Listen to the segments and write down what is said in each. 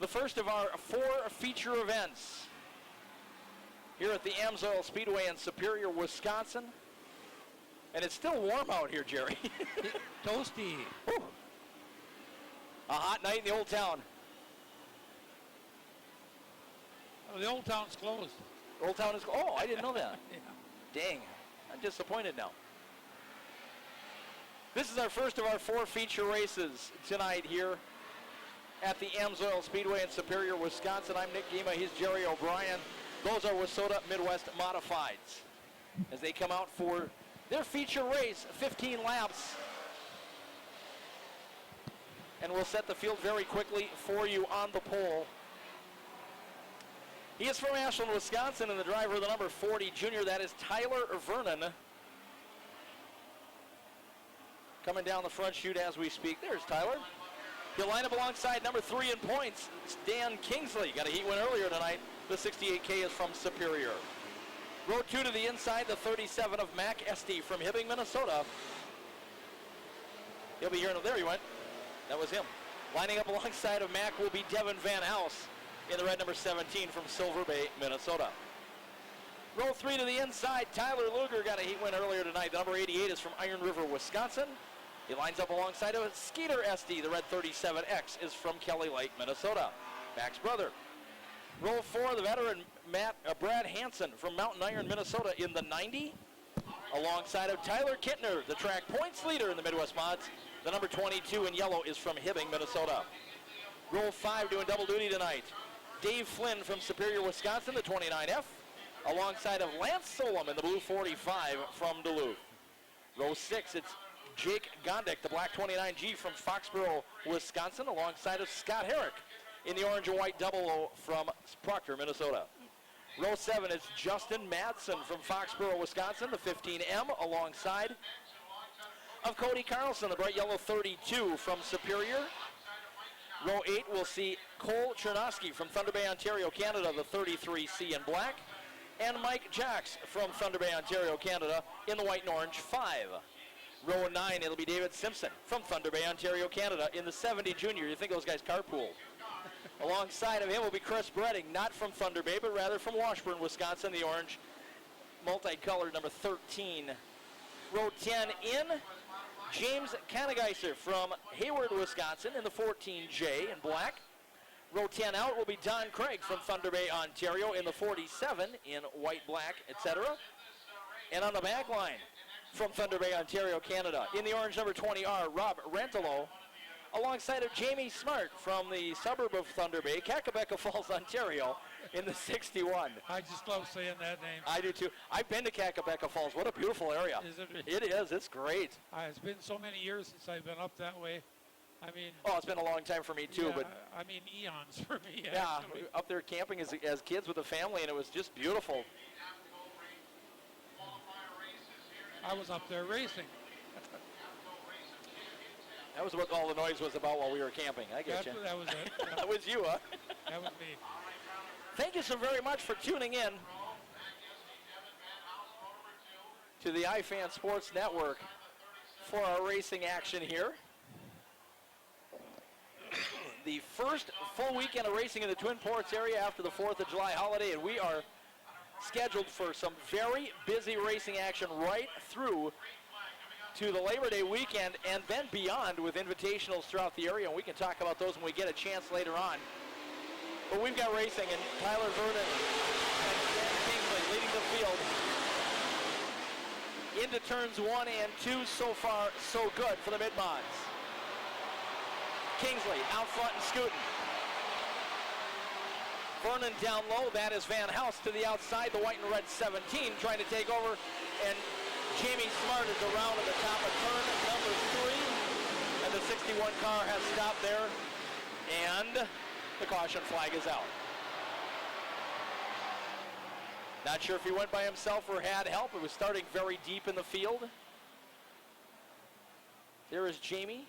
the first of our 4 feature events here at the Amsoil Speedway in Superior, Wisconsin. And it's still warm out here, Jerry. Toasty. Whew. A hot night in the Old Town. Oh, the Old Town's closed. Old Town is, oh, I didn't know that. Yeah. Dang, I'm disappointed now. This is our first of our 4 feature races tonight here at the Amsoil Speedway in Superior, Wisconsin. I'm Nick Gima, he's Jerry O'Brien. Those are Wissota Midwest Modifieds as they come out for their feature race, 15 laps. And we'll set the field very quickly for you on the pole. He is from Ashland, Wisconsin, and the driver of the number 40 junior, that is Tyler Vernon. Coming down the front chute as we speak. There's Tyler. He'll line up alongside number 3 in points, Dan Kingsley. Got a heat win earlier tonight. The 68K is from Superior. Row 2 to the inside, the 37 of Mac Esty from Hibbing, Minnesota. He'll be here. There he went. That was him. Lining up alongside of Mac will be Devin Van House in the red number 17 from Silver Bay, Minnesota. Row 3 to the inside, Tyler Luger got a heat win earlier tonight. The number 88 is from Iron River, Wisconsin. He lines up alongside of Skeeter Esty. The red 37X is from Kelly Lake, Minnesota. Mac's brother. Row 4, the veteran Brad Hansen from Mountain Iron, Minnesota in the 90. Alongside of Tyler Kittner, the track points leader in the Midwest Mods. The number 22 in yellow is from Hibbing, Minnesota. Row 5 doing double duty tonight. Dave Flynn from Superior, Wisconsin, the 29F. Alongside of Lance Solom in the blue 45 from Duluth. Row 6, it's Jake Gondik, the black 29G from Foxborough, Wisconsin, alongside of Scott Herrick in the orange and white double O from Proctor, Minnesota. Row 7, it's Justin Madsen from Foxborough, Wisconsin, the 15M, alongside of Cody Carlson, the bright yellow 32 from Superior. Row 8, we'll see Cole Chernosky from Thunder Bay, Ontario, Canada, the 33C in black. And Mike Jacks from Thunder Bay, Ontario, Canada, in the white and orange 5. Row 9, it'll be David Simpson from Thunder Bay, Ontario, Canada, in the 70 junior. You think those guys carpooled. Alongside of him will be Chris Bredding, not from Thunder Bay, but rather from Washburn, Wisconsin, the orange multicolored number 13. Row 10 in, James Kanegeiser from Hayward, Wisconsin, in the 14J in black. Row 10 out will be Don Craig from Thunder Bay, Ontario, in the 47 in white, black, etc. And on the back line from Thunder Bay, Ontario, Canada, in the orange number 20R, Rob Rentalo, alongside of Jamie Smart from the suburb of Thunder Bay, Kakabeka Falls, Ontario, in the 61. I just love saying that name. I do too. I've been to Kakabeka Falls. What a beautiful area. Is it? It is. It's great. It's been so many years since I've been up that way. I mean, oh, it's been a long time for me too, yeah, but I mean eons for me. Yeah, actually. up there camping as kids with a family, and it was just beautiful. I was up there racing. That was what all the noise was about while we were camping. I get you. That was it. That was you, huh? That was me. Thank you so very much for tuning in to the iFan Sports Network for our racing action here. The first full weekend of racing in the Twin Ports area after the 4th of July holiday, and we are scheduled for some very busy racing action right through to the Labor Day weekend and then beyond with invitationals throughout the area, and we can talk about those when we get a chance later on. But we've got racing, and Tyler Vernon and Dan Kingsley leading the field into turns 1 and 2. So far, so good for the mid-mods. Kingsley out front and scooting. Vernon down low. That is Van House to the outside. The white and red 17 trying to take over. And Jamie Smart is around at the top of turn number 3. And the 61 car has stopped there. And the caution flag is out. Not sure if he went by himself or had help. It was starting very deep in the field. There is Jamie.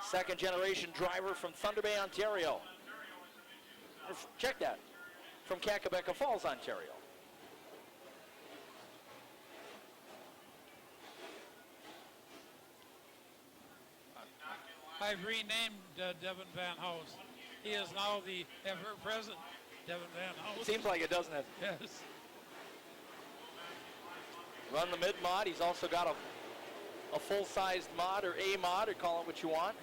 Second generation driver from Thunder Bay, Ontario. Check that. From Kakabeka Falls, Ontario. I've renamed Devin Van House. He is now the ever-present Devin Van House. Seems like it, doesn't it? Yes. Run the mid-mod. He's also got a full-sized mod, or A mod, or call it what you want.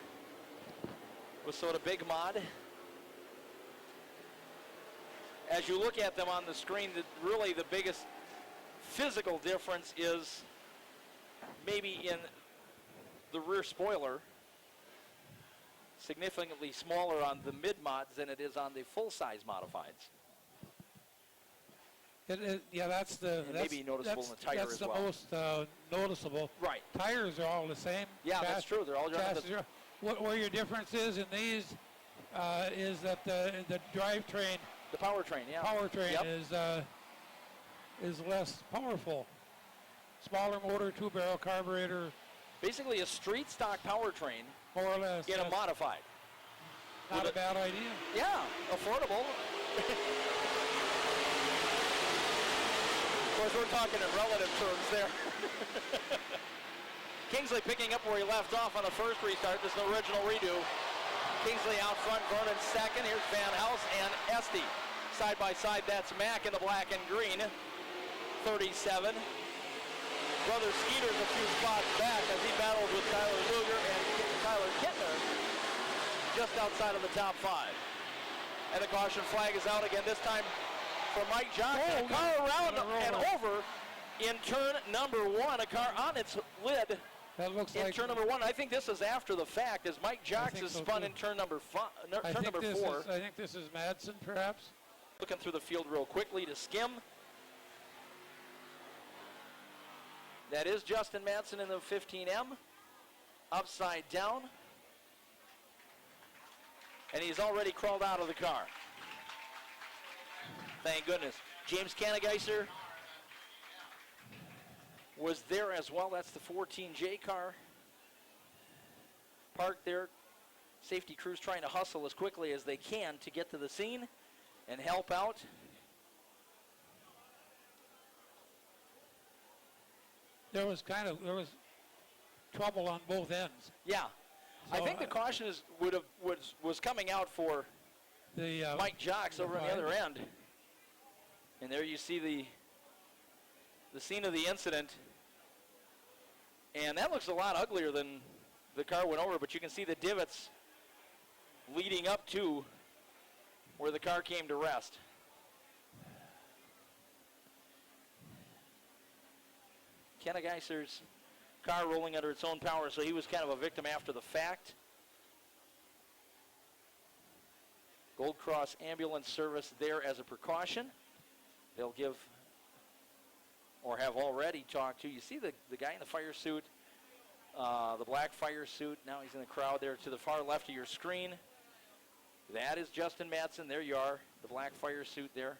WISSOTA Big Mod. As you look at them on the screen, really the biggest physical difference is maybe in the rear spoiler. Significantly smaller on the mid-mods than it is on the full-size modifieds. Yeah, that's maybe noticeable in the tire as well. That's the most noticeable. Right. Tires are all the same. Yeah, that's true. They're all just where your difference is in these is that the drivetrain, the powertrain, yeah. Powertrain is less powerful. Smaller motor, 2-barrel carburetor. Basically a street stock powertrain. More or less. In a modified. Not a bad idea. Yeah, affordable. Of course, we're talking in relative terms there. Kingsley picking up where he left off on the first restart. This is an original redo. Kingsley out front, Vernon second. Here's Van House and Esty. Side by side, that's Mack in the black and green. 37. Brother Skeeter's a few spots back as he battles with Tyler Luger and Tyler Kittner just outside of the top 5. And the caution flag is out again, this time for Mike Johnson. A car around and over in turn number 1. A car on its lid that looks in like turn number 1. I think this is after the fact as Mike Johnson is spun in turn number 4. I think this is Madsen, perhaps. Looking through the field real quickly to skim. That is Justin Madsen in the 15M, upside down. And he's already crawled out of the car. Thank goodness. James Kanegeiser was there as well. That's the 14J car. Parked there. Safety crews trying to hustle as quickly as they can to get to the scene and help out. There was trouble on both ends. Yeah, so I think the caution was coming out for the Mike Jocks over on the other end. And there you see the scene of the incident, and that looks a lot uglier than the car went over. But you can see the divots leading up to where the car came to rest. Kanegeiser's car rolling under its own power, so he was kind of a victim after the fact. Gold Cross Ambulance Service there as a precaution. They'll give, or have already talked to, you see the guy in the fire suit, the black fire suit. Now he's in the crowd there to the far left of your screen. That is Justin Madsen. There you are, the black fire suit there.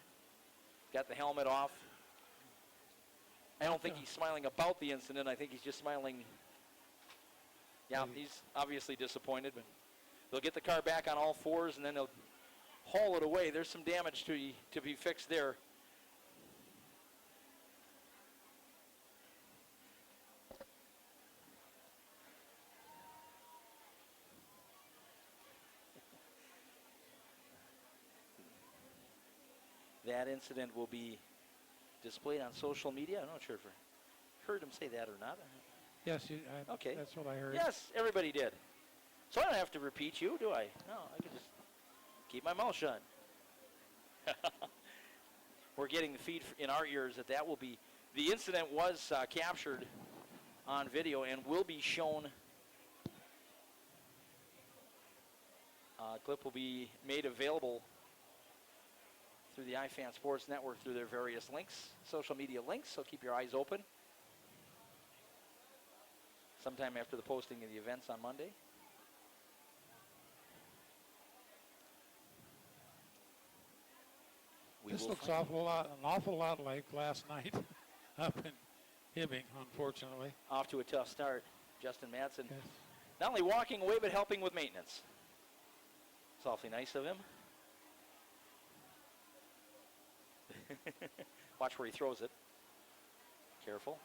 Got the helmet off. I don't think he's smiling about the incident. I think he's just smiling. Yeah, he's obviously disappointed, but they'll get the car back on all fours and then they'll haul it away. There's some damage to be fixed there. That incident will be displayed on social media. I'm not sure if I heard him say that or not. Yes, okay. That's what I heard. Yes, everybody did. So I don't have to repeat you, do I? No, I can just keep my mouth shut. We're getting the feed in our ears that will be, the incident was captured on video and will be shown. Clip will be made available through the iFan Sports Network through their various links, social media links, so keep your eyes open. Sometime after the posting of the events on Monday. This looks an awful lot like last night up in Hibbing, unfortunately. Off to a tough start. Justin Madsen, yes. Not only walking away, but helping with maintenance. It's awfully nice of him. Watch where he throws it. Careful.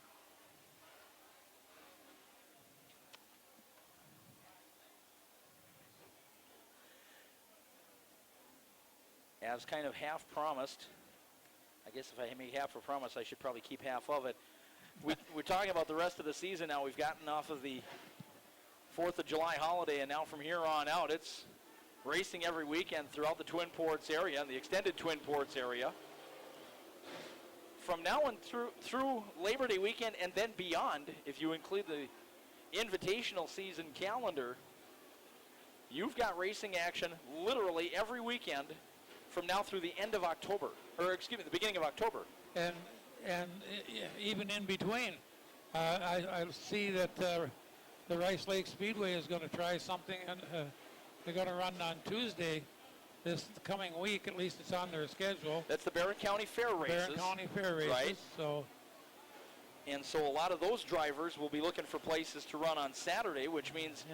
as kind of half promised, I guess if I make half a promise, I should probably keep half of it. We're talking about the rest of the season now. We've gotten off of the 4th of July holiday, and now from here on out, it's racing every weekend throughout the Twin Ports area and the extended Twin Ports area. From now on through Labor Day weekend and then beyond, if you include the invitational season calendar, you've got racing action literally every weekend from now through the end of October, or excuse me, the beginning of October. And even in between, I see that the Rice Lake Speedway is going to try something, and they're going to run on Tuesday this coming week. At least it's on their schedule. That's the Barron County Fair races. Barron County Fair races. Right. And so a lot of those drivers will be looking for places to run on Saturday, which means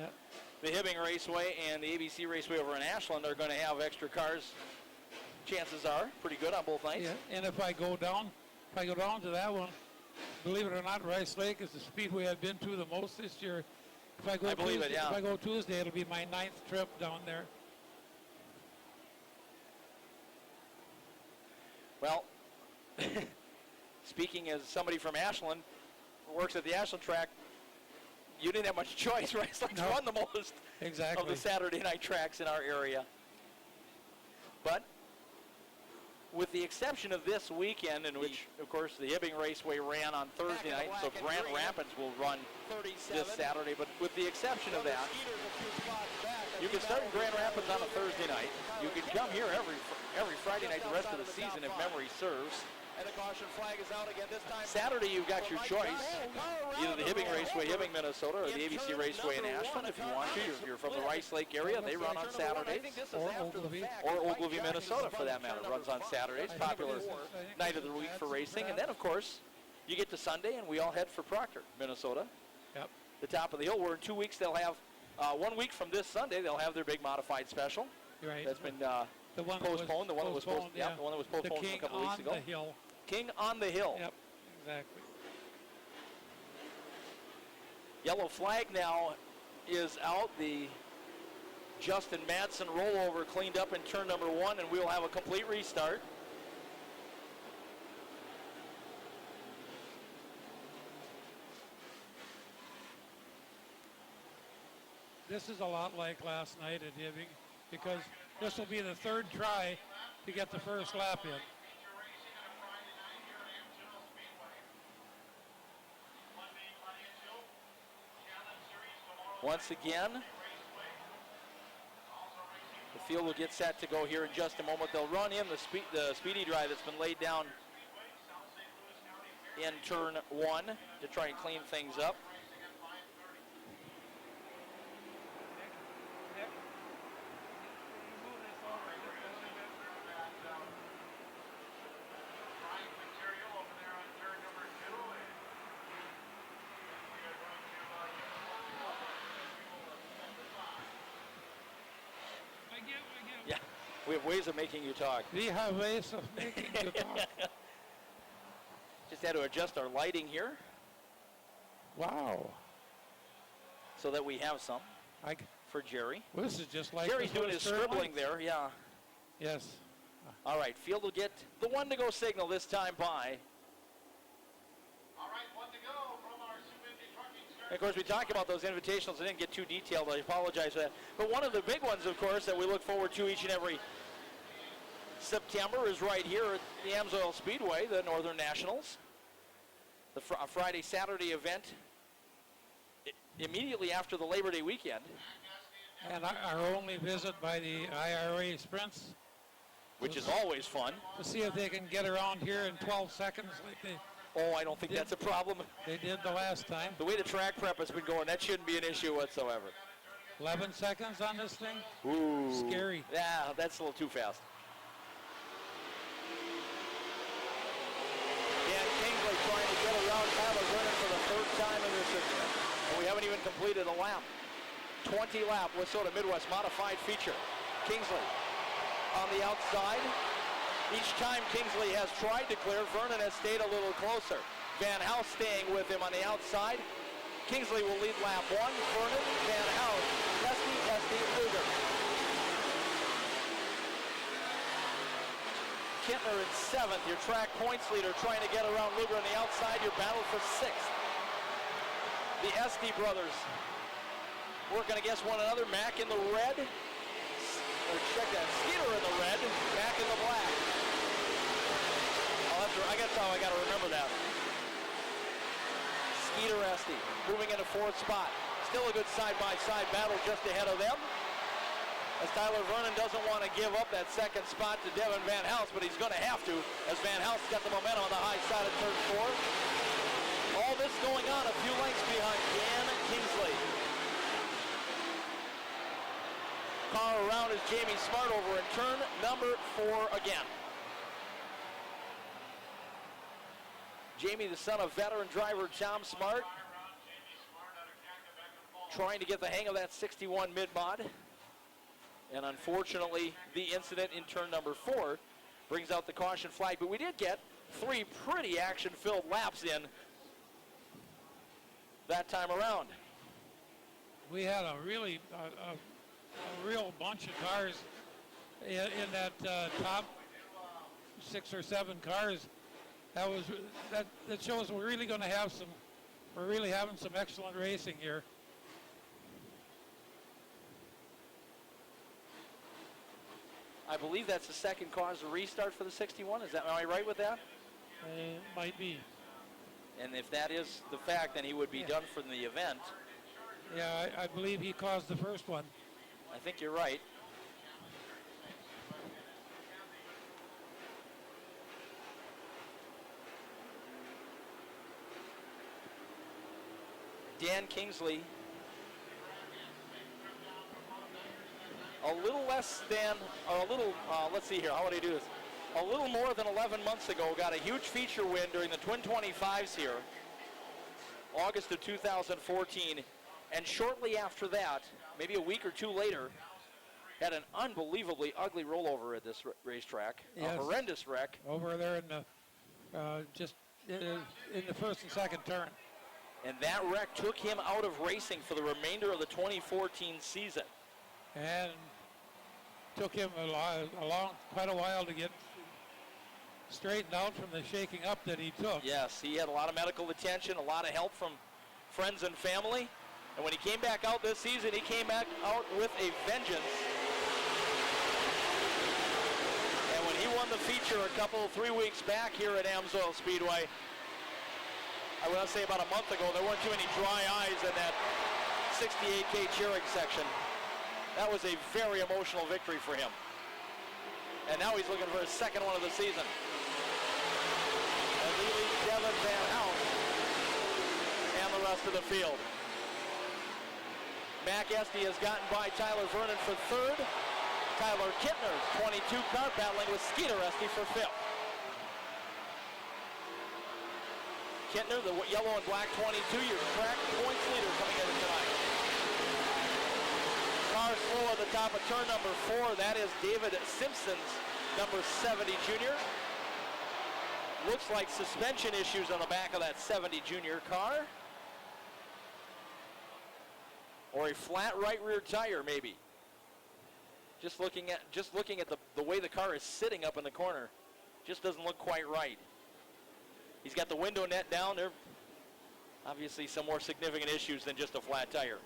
the Hibbing Raceway and the ABC Raceway over in Ashland are going to have extra cars. Chances are pretty good on both nights. Yeah, and if I go down to that one, believe it or not, Rice Lake is the speedway I've been to the most this year. If I go Tuesday, it'll be my 9th trip down there. Well, speaking as somebody from Ashland, who works at the Ashland track, you didn't have much choice, right? It's like to run the most of the Saturday night tracks in our area. But with the exception of this weekend, in which, of course, the Hibbing Raceway ran on Thursday night, so Grand Rapids will run this Saturday. But with the exception of that, you can start in Grand Rapids on a Thursday night. You can come here every Friday night the rest of the season if memory serves. And the caution flag is out again this time. Saturday, you've got your choice. Either the Hibbing Raceway, Hibbing, Minnesota, or the ABC Raceway in Ashland if you want to. If you're from the Rice Lake area, they run on Saturdays. Or Ogilvie. Or Ogilvie, Minnesota, for that matter, runs on Saturdays. Popular night of the week for racing. And then, of course, you get to Sunday, and we all head for Proctor, Minnesota. Yep. The top of the hill, where in 2 weeks they'll have, 1 week from this Sunday, they'll have their big modified special. Right. That's been the one postponed. The one that was postponed. Yeah. The one that was postponed a couple weeks ago. The hill. King on the Hill. Yep, exactly. Yellow flag now is out. The Justin Madsen rollover cleaned up in turn number 1, and we'll have a complete restart. This is a lot like last night at Hibbing, because this will be the 3rd try to get the first lap in. Once again, the field will get set to go here in just a moment. They'll run in the speedy dry that's been laid down in turn 1 to try and clean things up. We have ways of making you talk. We have ways of making you talk. Just had to adjust our lighting here. Wow. So that we have some for Jerry. Well, this is just like Jerry's doing his scribbling there, yeah. Yes. All right, field will get the 1 to go signal this time by. All right, 1 to go from our Suzuki trucking start. Of course, we talked about those invitationals. I didn't get too detailed. I apologize for that. But one of the big ones, of course, that we look forward to each and every September is right here at the Amsoil Speedway, the Northern Nationals. The Friday, Saturday event immediately after the Labor Day weekend. And our only visit by the IRA Sprints. Which is always fun. To see if they can get around here in 12 seconds like they Oh, I don't think that's a problem. They did the last time. The way the track prep has been going, that shouldn't be an issue whatsoever. 11 seconds on this thing? Ooh. Scary. Yeah, that's a little too fast. Dan Kingsley trying to get around Tyler Vernon for the 3rd time in this event. And we haven't even completed a lap. 20 lap Wissota Midwest modified feature. Kingsley on the outside. Each time Kingsley has tried to clear, Vernon has stayed a little closer. Van House staying with him on the outside. Kingsley will lead lap 1. Vernon, Van House, Esty, Luger. Kittner in 7th, your track points leader, trying to get around Luger on the outside. Your battle for 6th. The Esty brothers working against one another. Mack in the red. Or check that. Skeeter in the red. Mack in the black. I guess how I got to remember that. Skeeter Esty moving into 4th spot. Still a good side-by-side battle just ahead of them. As Tyler Vernon doesn't want to give up that 2nd spot to Devin Van House, but he's going to have to, as Van House got the momentum on the high side of turn 4. All this going on a few lengths behind Dan Kingsley. Car around is Jamie Smart over in turn number 4 again. Jamie, the son of veteran driver Tom Smart, trying to get the hang of that 61 mid-mod. And unfortunately, the incident in turn number 4 brings out the caution flag. But we did get 3 pretty action-filled laps in that time around. We had a really, a real bunch of cars in that top 6 or 7 cars. That shows we're really going to have some. We're really having some excellent racing here. I believe that's the second cause to restart for the 61. Am I right with that? Might be. And if that is the fact, then he would be done from the event. Yeah, I believe he caused the first one. I think you're right. Dan Kingsley, a little less than, or a little, let's see here, how would I do this? A little more than 11 months ago, got a huge feature win during the Twin 25s here, August of 2014, and shortly after that, maybe a week or 2 later, had an unbelievably ugly rollover at this racetrack, yes. A horrendous wreck. Over there in the, just in the 1st and 2nd turn. And that wreck took him out of racing for the remainder of the 2014 season. And took him quite a while to get straightened out from the shaking up that he took. Yes, he had a lot of medical attention, a lot of help from friends and family. And when he came back out this season, he came back out with a vengeance. And when he won the feature 3 weeks back here at Amsoil Speedway, I want to say about a month ago, there weren't too many dry eyes in that 68K cheering section. That was a very emotional victory for him. And now he's looking for his 2nd one of the season. And he leads Devin Van House and the rest of the field. Mac Esty has gotten by Tyler Vernon for 3rd. Tyler Kittner's 22 car battling with Skeeter Esty for 5th. Kittner, the yellow and black 22, your track points leader coming in tonight. Car slow at the top of turn number 4. That is David Simpson's number 70 junior. Looks like suspension issues on the back of that 70 junior car. Or a flat right rear tire, maybe. Just looking at the way the car is sitting up in the corner, just doesn't look quite right. He's got the window net down. There are obviously some more significant issues than just a flat tire.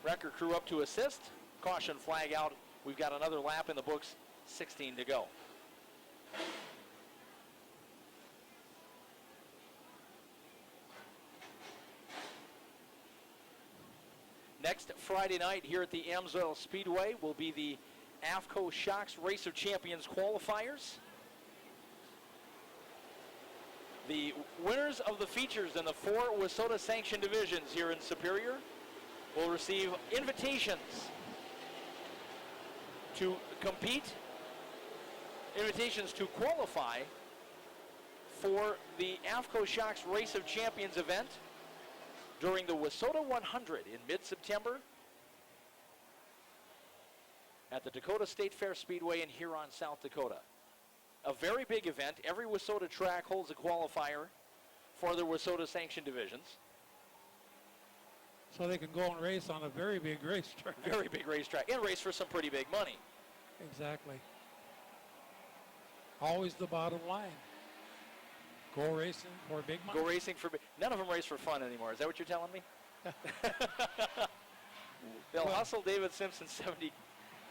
Wrecker crew up to assist. Caution flag out. We've got another lap in the books, 16 to go. Next Friday night here at the Amsoil Speedway will be the AFCO Shocks Race of Champions qualifiers. The winners of the features in the 4 WISSOTA sanctioned divisions here in Superior will receive invitations to compete, invitations to qualify for the AFCO Shocks Race of Champions event during the WISSOTA 100 in mid-September at the Dakota State Fair Speedway in Huron, South Dakota. A very big event. Every WISSOTA track holds a qualifier for their WISSOTA sanctioned divisions. So they can go and race on a very big racetrack. Very big racetrack, and race for some pretty big money. Exactly. Always the bottom line. Go racing for big money. Go racing for none of them race for fun anymore. Is that what you're telling me? They'll hustle David Simpson 70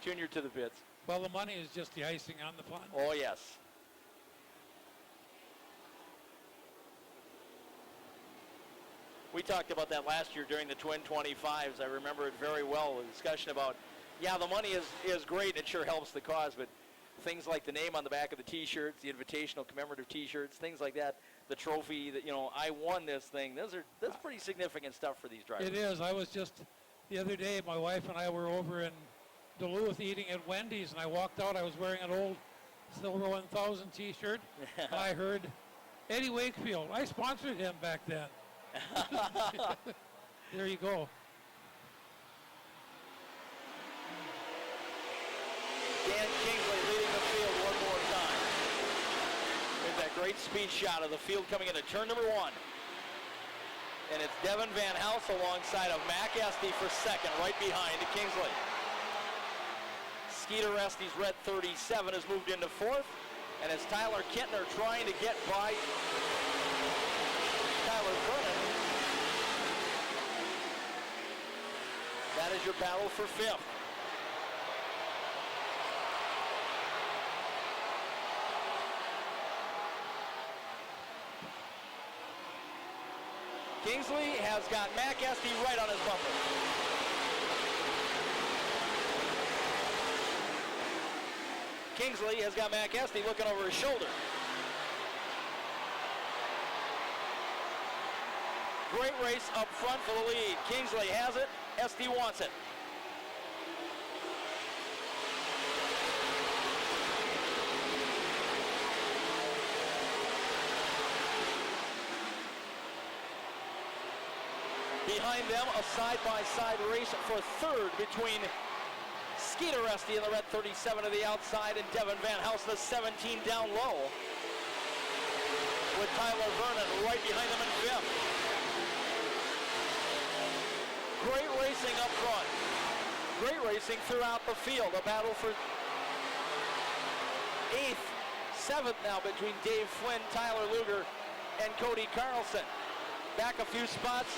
Jr. to the pits. Well, the money is just the icing on the fun. Oh, yes. We talked about that last year during the Twin 25s. I remember it very well, the discussion about, yeah, the money is great. It sure helps the cause, but things like the name on the back of the T-shirts, the invitational commemorative T-shirts, things like that, the trophy that, I won this thing. That's pretty significant stuff for these drivers. It is. I was just, the other day, my wife and I were over in Duluth eating at Wendy's, and I walked out. I was wearing an old Silver 1000 T-shirt, and I heard Eddie Wakefield. I sponsored him back then. There you go. Dan Kingsley leading the field one more time. There's that great speed shot of the field coming into turn number 1. And it's Devin Van House alongside of Mac Estey for second, right behind Kingsley. Skeeter Estey's red 37 has moved into 4th, and it's Tyler Kintner trying to get by Tyler Vernon. That is your battle for 5th. Kingsley has got Mac Estey right on his bumper. Kingsley has got Mac Estey looking over his shoulder. Great race up front for the lead. Kingsley has it. Estey wants it. Behind them, a side-by-side race for 3rd between Skeeter Estey in the red 37 to the outside and Devin Van House, the 17 down low, with Tyler Vernon right behind them in 5th. Great racing up front. Great racing throughout the field. A battle for 8th, 7th now between Dave Flynn, Tyler Luger, and Cody Carlson. Back a few spots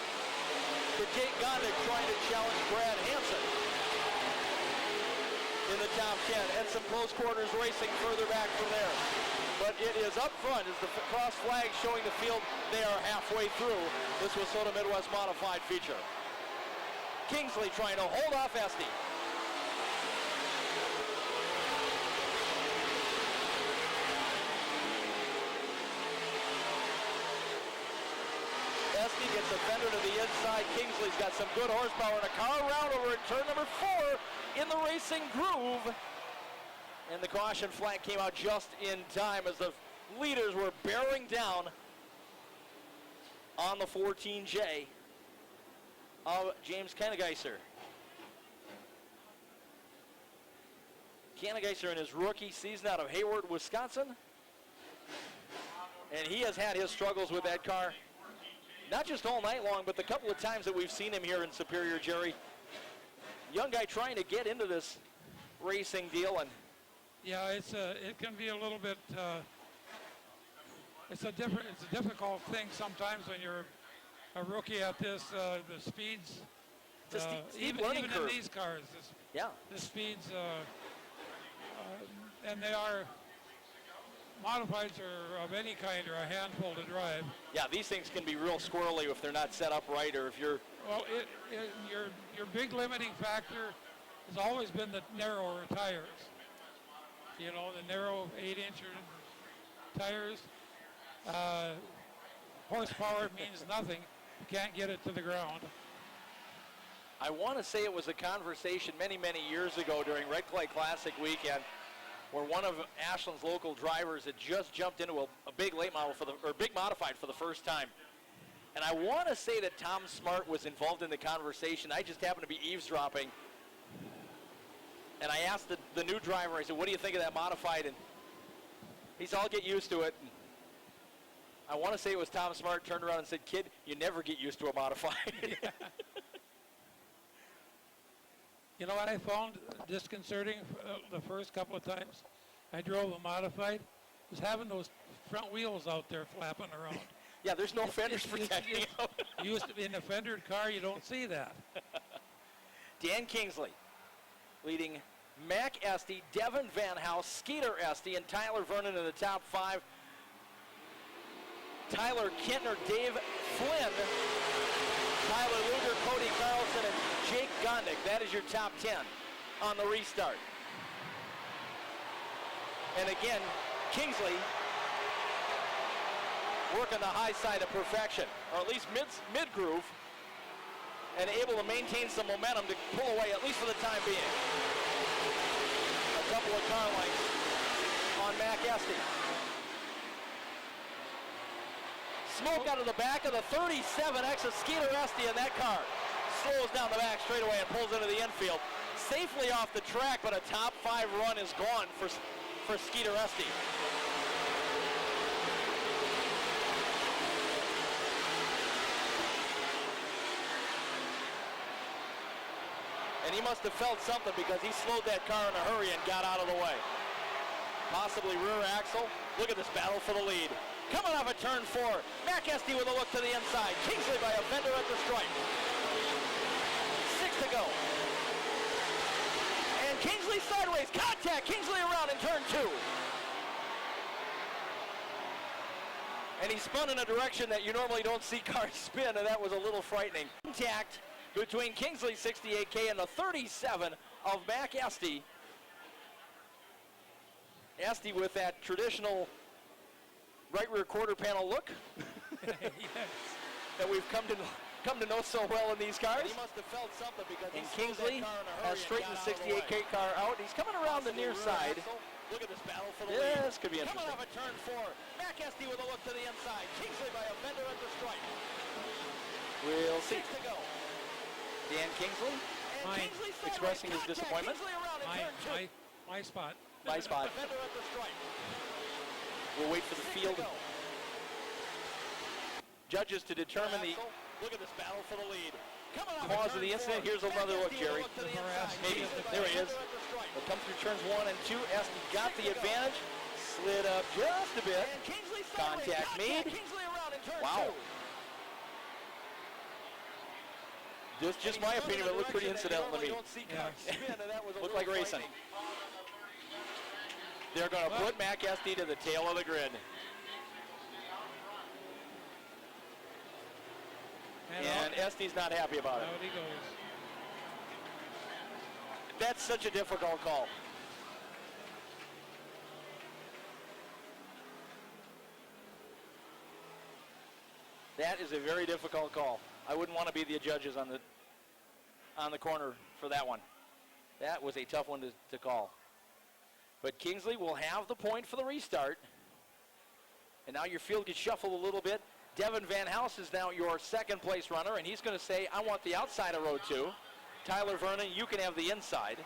to Jake Gondik trying to challenge Brad Hansen in the top 10. And some close quarters racing further back from there. But it is up front as the cross flag showing the field they are halfway through this Wissota Midwest Modified feature. Kingsley trying to hold off Estey. Estey gets a fender to the inside. Kingsley's got some good horsepower and a car around over at turn number 4 in the racing groove. And the caution flag came out just in time as the leaders were bearing down on the 14J of James Kanegeiser. Kanegeiser in his rookie season out of Hayward, Wisconsin. And he has had his struggles with that car, not just all night long, but the couple of times that we've seen him here in Superior, Jerry. Young guy trying to get into this racing deal. And yeah, it can be a little bit, it's a difficult thing sometimes when you're a rookie at this, the speeds, it's a steep even learning curve. in these cars, the speeds, and they are, modifieds are of any kind are a handful to drive. Yeah, these things can be real squirrely if they're not set up right, or if you're... Well, your big limiting factor has always been the narrower tires. You know, the narrow 8-inch tires. Horsepower means nothing. You can't get it to the ground. I want to say it was a conversation many, many years ago during Red Clay Classic weekend where one of Ashland's local drivers had just jumped into a big late model big modified for the first time. And I want to say that Tom Smart was involved in the conversation. I just happened to be eavesdropping. And I asked the new driver, I said, what do you think of that modified? And he said, I'll get used to it. And I want to say it was Tom Smart turned around and said, kid, you never get used to a modified. Yeah. You know what I found disconcerting the first couple of times I drove a modified? is having those front wheels out there flapping around. Yeah, there's no fenders protecting him. Used to be in a fendered car, you don't see that. Dan Kingsley leading Mac Estey, Devin Van House, Skeeter Estey, and Tyler Vernon in the top 5. Tyler Kintner, Dave Flynn, Tyler Luger, Cody Carlson, and Jake Gondik. That is your top 10 on the restart. And again, Kingsley working the high side of perfection, or at least mid-groove, and able to maintain some momentum to pull away, at least for the time being. A couple of car lengths on Mac Estey. Smoke out of the back of the 37X of Skeeter Estey, and that car slows down the back straightaway and pulls into the infield. Safely off the track, but a top 5 run is gone for Skeeter Estey. And he must have felt something because he slowed that car in a hurry and got out of the way. Possibly rear axle. Look at this battle for the lead. Coming off a turn 4, Mac Estey with a look to the inside. Kingsley by a fender at the stripe. 6 to go. And Kingsley sideways. Contact. Kingsley around in turn 2. And he spun in a direction that you normally don't see cars spin, and that was a little frightening. Contact between Kingsley 68K and the 37 of Mac Estey. Estey with that traditional right rear quarter panel look Yes. that we've come to know so well in these cars. And he must have felt something because Kingsley has straightened the 68K car out. He's coming around the near side. Look at this battle for the lead. This could be interesting. Coming off a turn 4, Mac Estey with a look to the inside. Kingsley by a fender at the stripe. We'll see. 6 to go. Dan Kingsley expressing his disappointment. My spot. My spot. We'll wait for the field judges to determine the look at this battle for the lead. Cause of the incident. Here's another look, Jerry. Maybe. There he is. We'll come through turns 1 and 2. Estey got the advantage. Slid up just a bit. Contact made. Wow. Just my opinion, but it looked pretty incidental to me. Looked like racing. They're going to put Mac Estey to the tail of the grid. And Estey's not happy about it. Out he goes. That's such a difficult call. That is a very difficult call. I wouldn't want to be the judges on the corner for that one. That was a tough one to call. But Kingsley will have the point for the restart. And now your field gets shuffled a little bit. Devin Van House is now your second place runner, and he's going to say, I want the outside of row 2. Tyler Vernon, you can have the inside.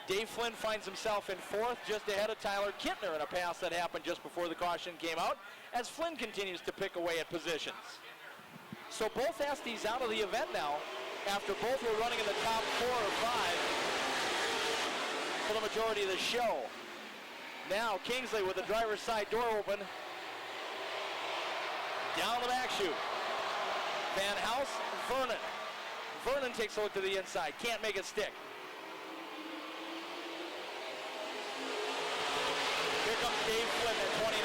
Dave Flynn finds himself in 4th, just ahead of Tyler Kintner in a pass that happened just before the caution came out, as Flynn continues to pick away at positions. So both Esteys out of the event now, after both were running in the top 4 or 5 for the majority of the show. Now Kingsley with the driver's side door open. Down the back chute. Van House, Vernon. Vernon takes a look to the inside. Can't make it stick. Here comes Dave Flynn at 29.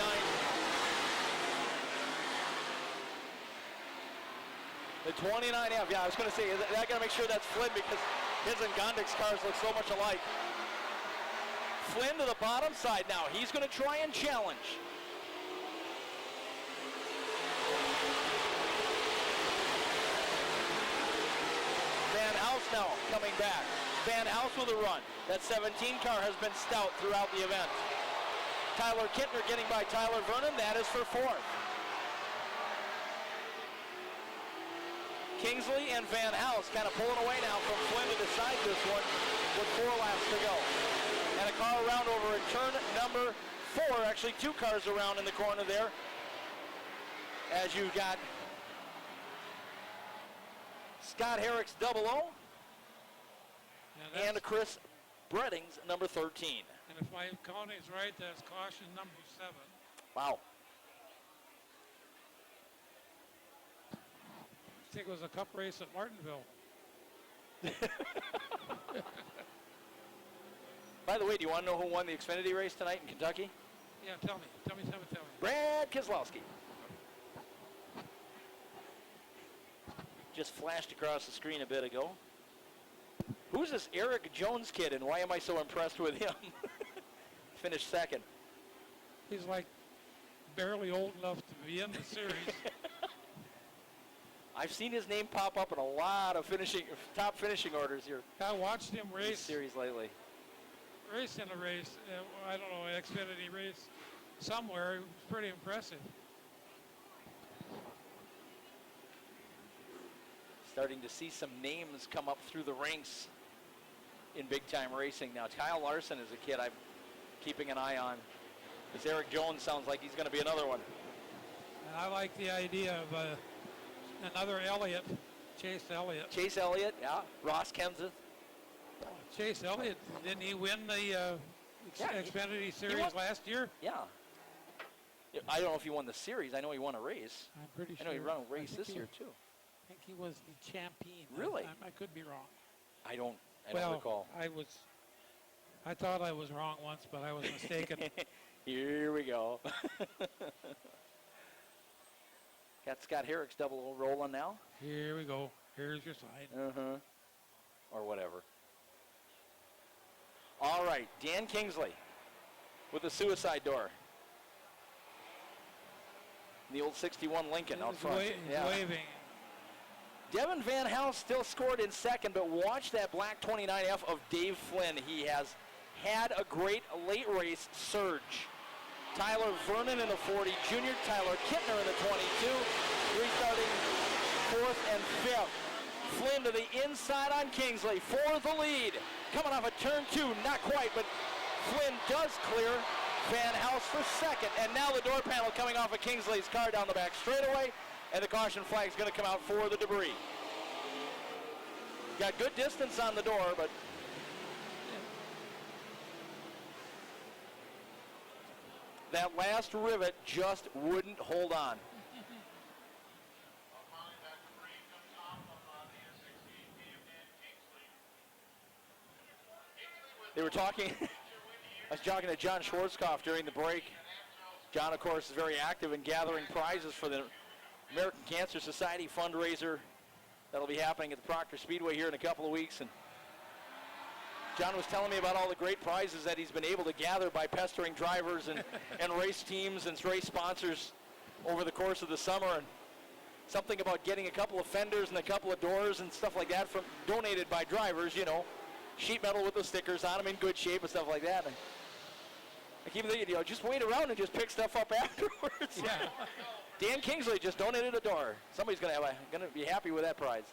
The 29F, yeah, I was going to say, I got to make sure that's Flynn because his and Gondik's cars look so much alike. Flynn to the bottom side now. He's going to try and challenge. Van House now coming back. Van House with a run. That 17 car has been stout throughout the event. Tyler Kintner getting by Tyler Vernon. That is for 4th. Kingsley and Van House kind of pulling away now from Flynn to decide this one with 4 laps to go. And a car around over in turn number 4. Actually, 2 cars around in the corner there. As you've got Scott Herrick's 00 and Chris Bredding's number 13. And if my counting is right, that's caution number 7. Wow. I think it was a cup race at Martinville. By the way, do you want to know who won the Xfinity race tonight in Kentucky? Yeah, tell me. Brad Keselowski. Just flashed across the screen a bit ago. Who's this Eric Jones kid, and why am I so impressed with him? Finished second. He's like barely old enough to be in the series. I've seen his name pop up in a lot of top finishing orders here. I watched him in this race series lately. Race in a race. I don't know, an Xfinity race somewhere. It was pretty impressive. Starting to see some names come up through the ranks in big-time racing now. Kyle Larson is a kid I'm keeping an eye on. This Eric Jones sounds like he's going to be another one. And I like the idea of another Elliott, Chase Elliott. Chase Elliott, yeah. Ross Kenseth. Chase Elliott, didn't he win the Xfinity Series last year? Yeah. I don't know if he won the series. I know he won a race. I'm pretty sure. I know he ran a race this year, too. I think he was the champion. Really? I could be wrong. I don't recall. I thought I was wrong once, but I was mistaken. Here we go. Got Scott Herrick's double rolling now. Here we go. Here's your sign. Or whatever. All right, Dan Kingsley with the suicide door. The old 61 Lincoln out front. He's waving. Devin Van House still scored in second, but watch that black 29F of Dave Flynn. He has had a great late race surge. Tyler Vernon in the 40, Junior Tyler Kittner in the 22, restarting 4th and 5th. Flynn to the inside on Kingsley for the lead. Coming off a turn 2, not quite, but Flynn does clear Van House for second. And now the door panel coming off of Kingsley's car down the back straightaway, and the caution flag is going to come out for the debris. Got good distance on the door, but that last rivet just wouldn't hold on. They were talking, I was talking to John Schwarzkopf during the break. John, of course, is very active in gathering prizes for the American Cancer Society fundraiser that'll be happening at the Proctor Speedway here in a couple of weeks. And John was telling me about all the great prizes that he's been able to gather by pestering drivers and race teams and race sponsors over the course of the summer. And something about getting a couple of fenders and a couple of doors and stuff like that from donated by drivers, you know, sheet metal with the stickers on them in good shape and stuff like that. And I keep thinking, you know, just wait around and just pick stuff up afterwards. Yeah. Dan Kingsley just donated a door. Somebody's going to be happy with that prize.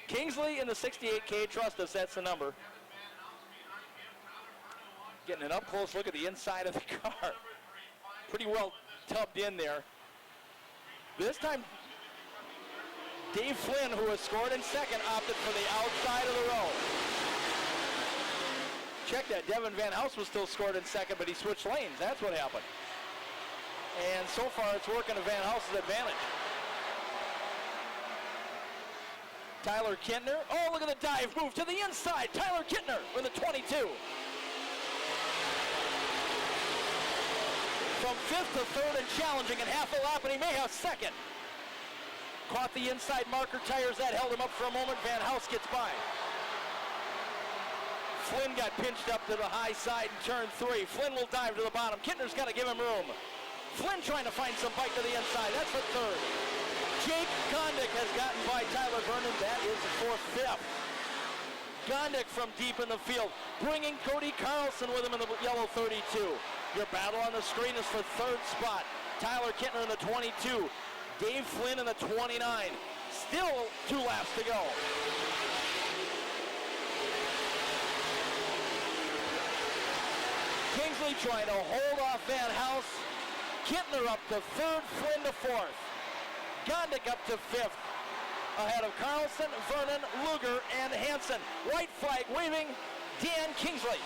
Kingsley in the 68K, trust us, that's the number. Getting an up-close look at the inside of the car. Pretty well tubbed in there. This time, Dave Flynn, who has scored in second, opted for the outside of the row. Check that. Devin Van House was still scored in second, but he switched lanes. That's what happened. And so far, it's working to Van House's advantage. Tyler Kittner. Oh, look at the dive move to the inside. Tyler Kittner with the 22. From 5th to 3rd and challenging in half a lap, and he may have second. Caught the inside marker tires. That held him up for a moment. Van House gets by. Flynn got pinched up to the high side in turn 3. Flynn will dive to the bottom. Kittner's got to give him room. Flynn trying to find some bite to the inside. That's for 3rd. Jake Gondik has gotten by Tyler Vernon. That is for 5th. Gondik from deep in the field, bringing Cody Carlson with him in the yellow 32. Your battle on the screen is for 3rd spot. Tyler Kittner in the 22. Dave Flynn in the 29. Still 2 laps to go. Kingsley trying to hold off Van House. Kittner up to 3rd, Flynn to 4th. Gondik up to 5th. Ahead of Carlson, Vernon, Luger, and Hansen. White flag waving. Dan Kingsley.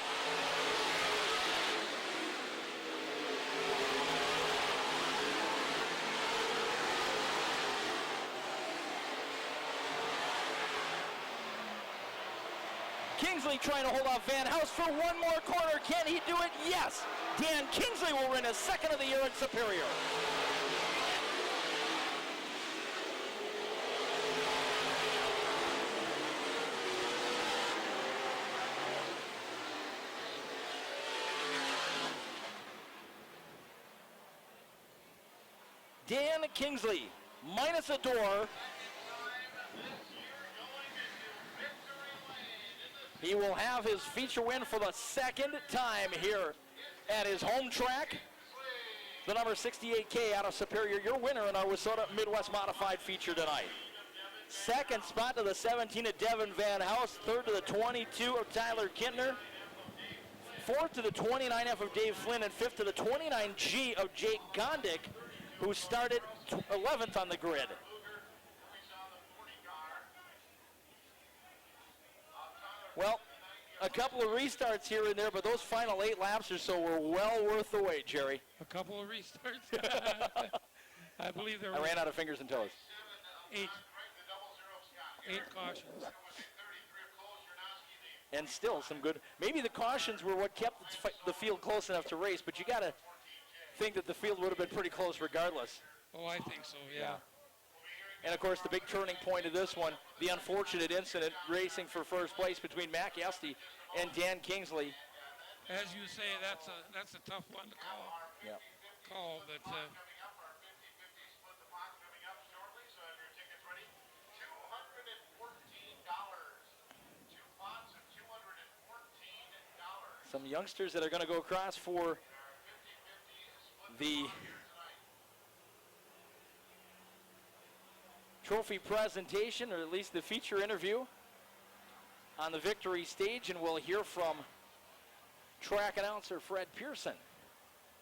Kingsley trying to hold off Van House for one more corner. Can he do it? Yes. Dan Kingsley will win his second of the year at Superior. Dan Kingsley, minus a door. He will have his feature win for the second time here at his home track. The number 68K out of Superior, your winner in our Wissota Midwest Modified feature tonight. Second spot to the 17 of Devin Van House, third to the 22 of Tyler Kintner, fourth to the 29F of Dave Flynn, and fifth to the 29G of Jake Gondik, who started 11th on the grid. Well, a couple of restarts here and there, but those final 8 laps or so were well worth the wait, Jerry. A couple of restarts. I believe there were. I ran out of fingers and toes. 8 cautions. And still some good. Maybe the cautions were what kept the field close enough to race, but you got to think that the field would have been pretty close regardless. Oh, I think so, yeah. And of course, the big turning point of this one, the unfortunate incident racing for first place between Mac Esty and Dan Kingsley. As you say, that's a tough one to call. Yeah. But some youngsters that are going to go across for the trophy presentation, or at least the feature interview on the victory stage, and we'll hear from track announcer Fred Pearson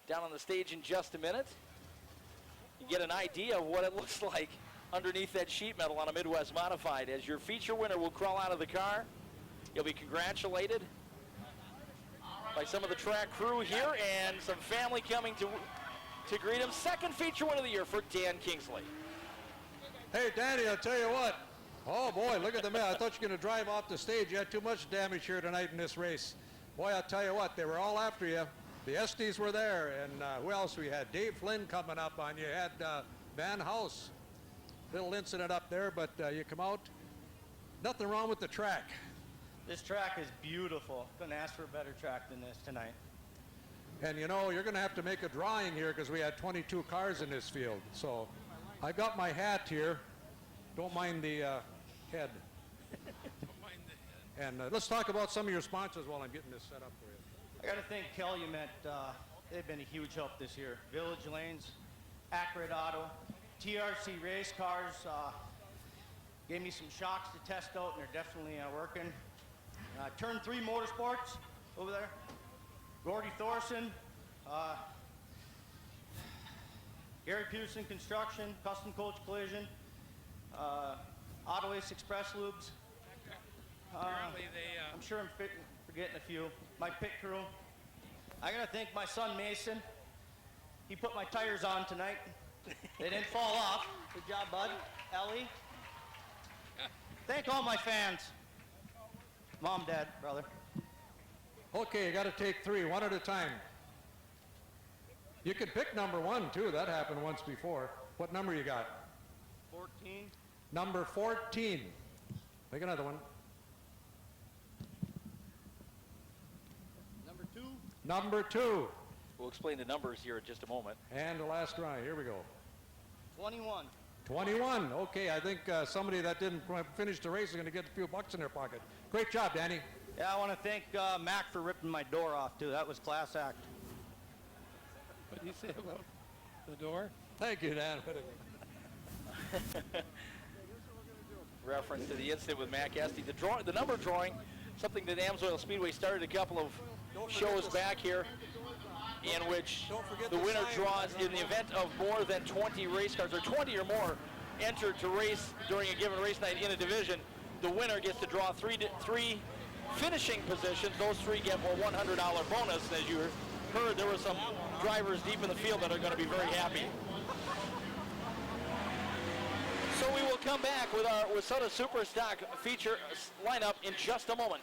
down on the stage in just a minute. You get an idea of what it looks like underneath that sheet metal on a Midwest Modified. As your feature winner will crawl out of the car, you'll be congratulated by some of the track crew here and some family coming to greet him. Second feature win of the year for Dan Kingsley. Hey, Danny, I'll tell you what. Oh, boy, look at the man. I thought you were going to drive off the stage. You had too much damage here tonight in this race. Boy, I'll tell you what, they were all after you. The Estes were there, and who else we had? Dave Flynn coming up on you. You had Van House. Little incident up there, but you come out. Nothing wrong with the track. This track is beautiful. Couldn't ask for a better track than this tonight. And, you know, you're going to have to make a drawing here because we had 22 cars in this field. So I got my hat here. Don't mind the head. don't mind the head. And let's talk about some of your sponsors while I'm getting this set up for you. I got to thank Calumet. They've been a huge help this year. Village Lanes, Accurate Auto, TRC Race Cars gave me some shocks to test out, and they're definitely working. Turn 3 Motorsports over there. Gordy Thorson, Gary Pearson Construction, Custom Coach Collision, Auto Ace Express Lubes. Apparently they... I'm sure I'm forgetting a few. My pit crew. I gotta thank my son Mason. He put my tires on tonight. They didn't fall off. Good job, bud. Ellie. Thank all my fans. Mom, Dad, brother. Okay, you got to take 3, one at a time. You could pick number 1, too. That happened once before. What number you got? 14. Number 14. Pick another one. Number 2. Number 2. We'll explain the numbers here in just a moment. And the last round. Here we go. 21. 21. Okay, I think somebody that didn't finish the race is going to get a few bucks in their pocket. Great job, Danny. Yeah, I want to thank Mac for ripping my door off, too. That was class act. What did you say about the door? Thank you, Dan. Reference to the incident with Mac Esty. The number drawing, something that Amsoil Speedway started a couple of shows back here, in which the winner draws in the event of more than 20 race cars, or 20 or more entered to race during a given race night in a division. The winner gets to draw three finishing positions, those 3 get a $100 bonus. As you heard, there were some drivers deep in the field that are going to be very happy. So we will come back with our Wasota Superstock feature lineup in just a moment.